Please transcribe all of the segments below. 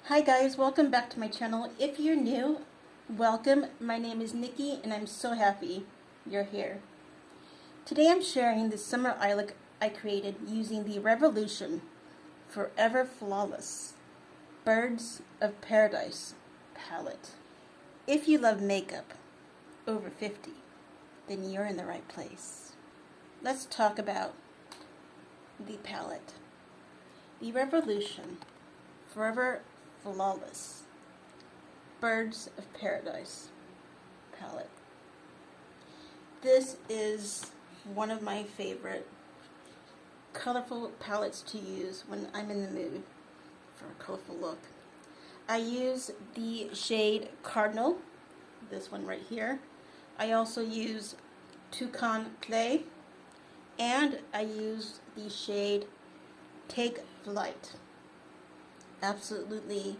Hi guys, welcome back to my channel. If you're new, welcome. My name is Nikki and I'm so happy you're here. Today I'm sharing the summer eye look I created using the Revolution Forever Flawless Birds of Paradise palette. If you love makeup over 50, then you're in the right place. Let's talk about the palette. The Revolution Forever Flawless Birds of Paradise palette. This is one of my favorite colorful palettes to use when I'm in the mood for a colorful look. I use the shade Cardinal, this one right here. I also use Toucan Clay, and I use the shade Take Flight. Absolutely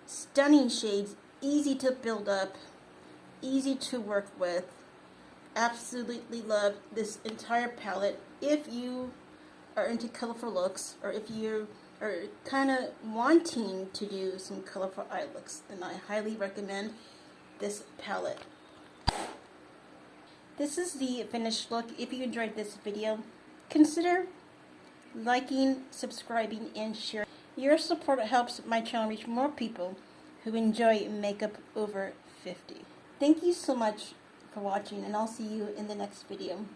stunning shades, easy to build up, easy to work with. Absolutely love this entire palette. If you are into colorful looks, or if you are kind of wanting to do some colorful eye looks, then I highly recommend this palette. This is the finished look. If you enjoyed this video, consider liking, subscribing, and sharing. Your support helps my channel reach more people who enjoy makeup over 50. Thank you so much for watching, and I'll see you in the next video.